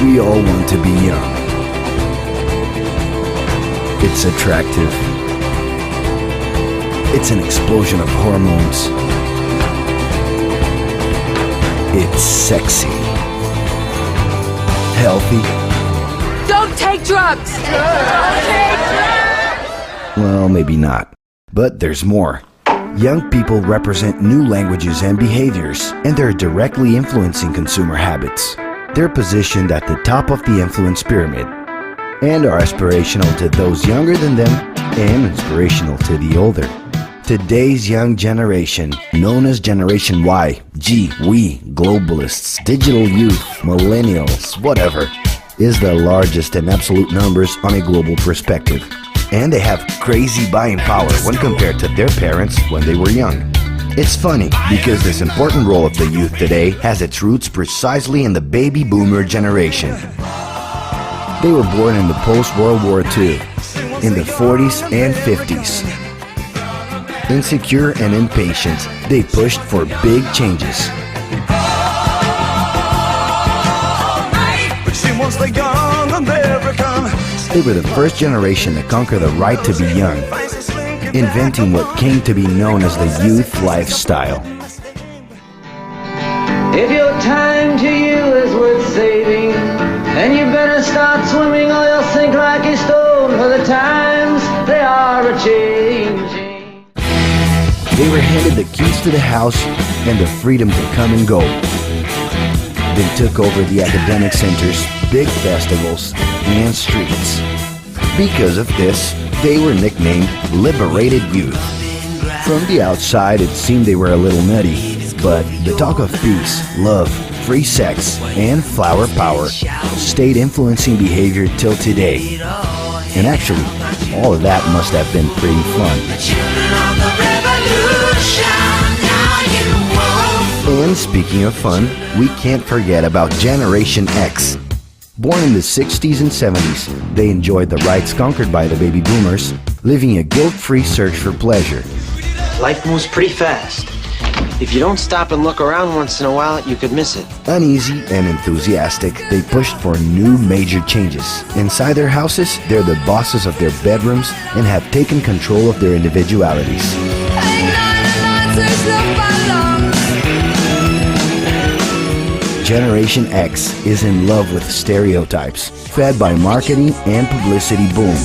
We all want to be young. It's attractive. It's an explosion of hormones. It's sexy. Healthy. Don't take drugs! Don't take drugs! Well, maybe not. But there's more. Young people represent new languages and behaviors, and they're directly influencing consumer habits. They're positioned at the top of the influence pyramid, and are aspirational to those younger than them, and inspirational to the older. Today's young generation, known as Generation Y, G, we, globalists, digital youth, millennials, whatever, is the largest in absolute numbers on a global perspective. And they have crazy buying power when compared to their parents when they were young. It's funny because this important role of the youth today has its roots precisely in the baby boomer generation. They were born in the post-World War II, in the 40s and 50s. Insecure and impatient, they pushed for big changes. They were the first generation to conquer the right to be young, inventing what came to be known as the youth lifestyle. If your time to you is worth saving, then you better start swimming or you'll sink like a stone, for the times they are a-changing. They were handed the keys to the house and the freedom to come and go. They took over the academic centers, big festivals, and streets. Because of this, they were nicknamed Liberated Youth. From the outside, it seemed they were a little nutty, but the talk of peace, love, free sex, and flower power stayed influencing behavior till today. And actually, all of that must have been pretty fun. And speaking of fun, we can't forget about Generation X. Born in the 60s and 70s, they enjoyed the rights conquered by the baby boomers, living a guilt-free search for pleasure. Life moves pretty fast. If you don't stop and look around once in a while, you could miss it. Uneasy and enthusiastic, they pushed for new major changes. Inside their houses, they're the bosses of their bedrooms and have taken control of their individualities. Generation X is in love with stereotypes, fed by marketing and publicity boom.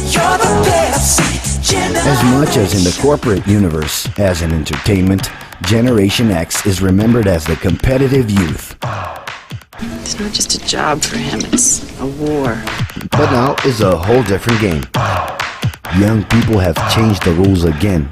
As much as in the corporate universe as in entertainment, Generation X is remembered as the competitive youth. It's not just a job for him, it's a war. But now is a whole different game. Young people have changed the rules again.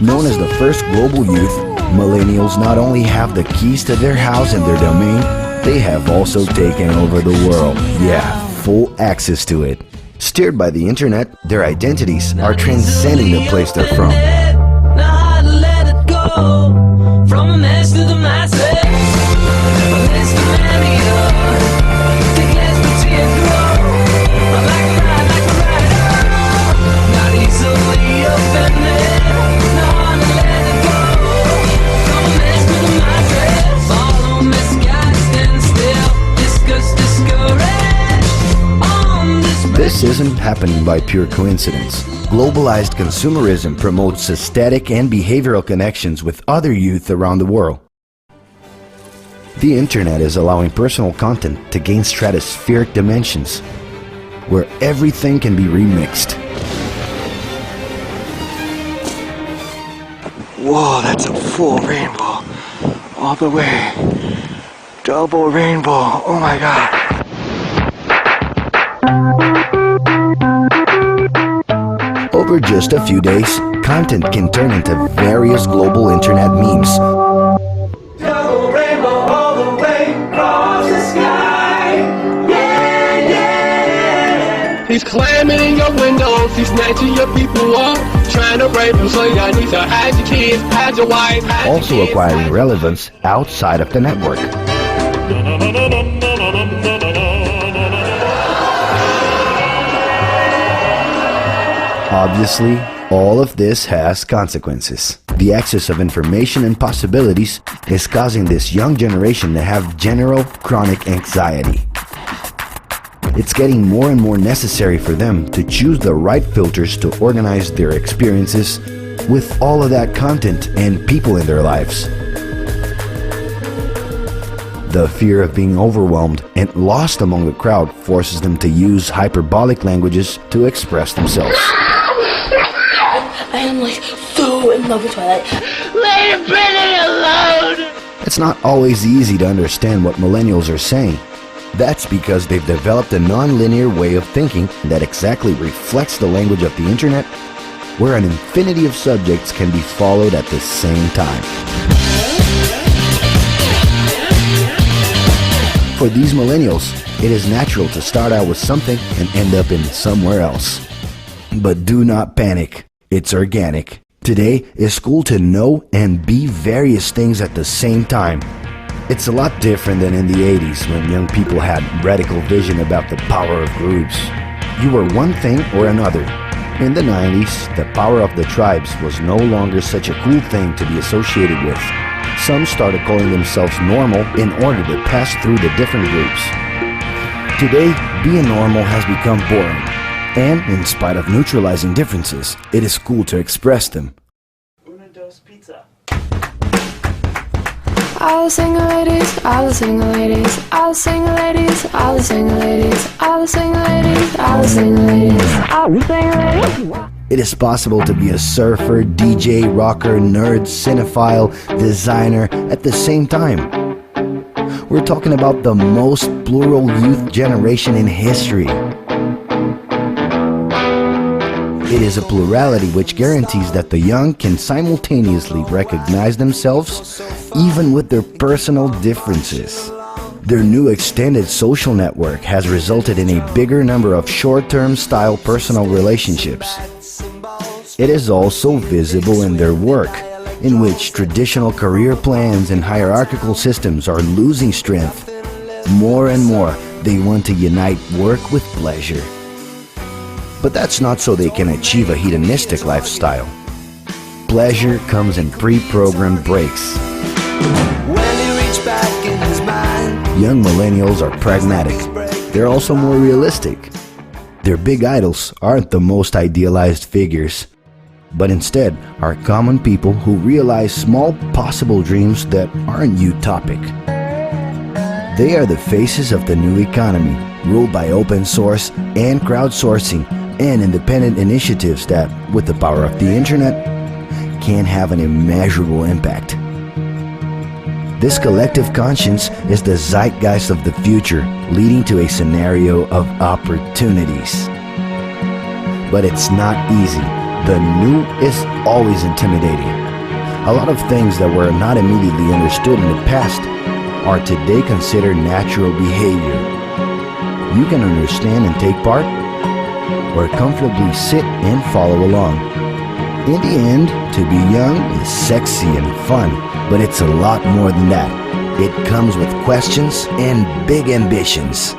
Known as the first global youth, millennials not only have the keys to their house and their domain, they have also taken over the world. Yeah, full access to it. Steered by the internet, their identities are transcending the place they're from. This isn't happening by pure coincidence. Globalized consumerism promotes aesthetic and behavioral connections with other youth around the world. The internet is allowing personal content to gain stratospheric dimensions, where everything can be remixed. Whoa, that's a full rainbow. All the way. Double rainbow. Oh my God. Over just a few days, content can turn into various global internet memes. Double rainbow all the way across the sky. Yeah, yeah. He's climbing in your windows, he's snatching your people up, trying to rape them, so y'all need to hide your kids, hide your wife, hide your Also kids. acquiring relevance outside of the network. Obviously, all of this has consequences. The excess of information and possibilities is causing this young generation to have general chronic anxiety. It's getting more and more necessary for them to choose the right filters to organize their experiences with all of that content and people in their lives. The fear of being overwhelmed and lost among the crowd forces them to use hyperbolic languages to express themselves. I am like so in love with Twilight. Leave Brittany alone! It's not always easy to understand what millennials are saying. That's because they've developed a non-linear way of thinking that exactly reflects the language of the internet, where an infinity of subjects can be followed at the same time. For these millennials, it is natural to start out with something and end up in somewhere else. But do not panic. It's organic. Today, it's cool to know and be various things at the same time. It's a lot different than in the 80s when young people had radical vision about the power of groups. You were one thing or another. In the 90s, the power of the tribes was no longer such a cool thing to be associated with. Some started calling themselves normal in order to pass through the different groups. Today, being normal has become boring. And in spite of neutralizing differences, it is cool to express them. All the single ladies, all the single ladies, all the single ladies, all the single ladies, all the single ladies, all the single ladies, all the single ladies. It is possible to be a surfer, DJ, rocker, nerd, cinephile, designer at the same time. We're talking about the most plural youth generation in history. It is a plurality which guarantees that the young can simultaneously recognize themselves even with their personal differences. Their new extended social network has resulted in a bigger number of short-term style personal relationships. It is also visible in their work, in which traditional career plans and hierarchical systems are losing strength. More and more, they want to unite work with pleasure. But that's not so they can achieve a hedonistic lifestyle. Pleasure comes in pre-programmed breaks. Young millennials are pragmatic. They're also more realistic. Their big idols aren't the most idealized figures, but instead are common people who realize small possible dreams that aren't utopic. They are the faces of the new economy, ruled by open source and crowdsourcing and independent initiatives that, with the power of the internet, can have an immeasurable impact. This collective conscience is the zeitgeist of the future, leading to a scenario of opportunities. But it's not easy. The new is always intimidating. A lot of things that were not immediately understood in the past are today considered natural behavior. You can understand and take part, or comfortably sit and follow along. In the end, to be young is sexy and fun, but it's a lot more than that. It comes with questions and big ambitions.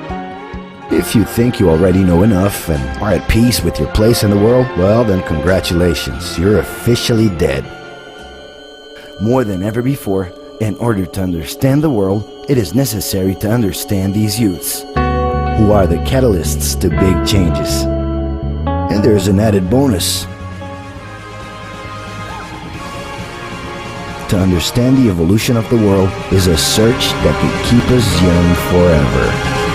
If you think you already know enough and are at peace with your place in the world, well then congratulations, you're officially dead. More than ever before, in order to understand the world, it is necessary to understand these youths, who are the catalysts to big changes. And there's an added bonus. To understand the evolution of the world is a search that could keep us young forever.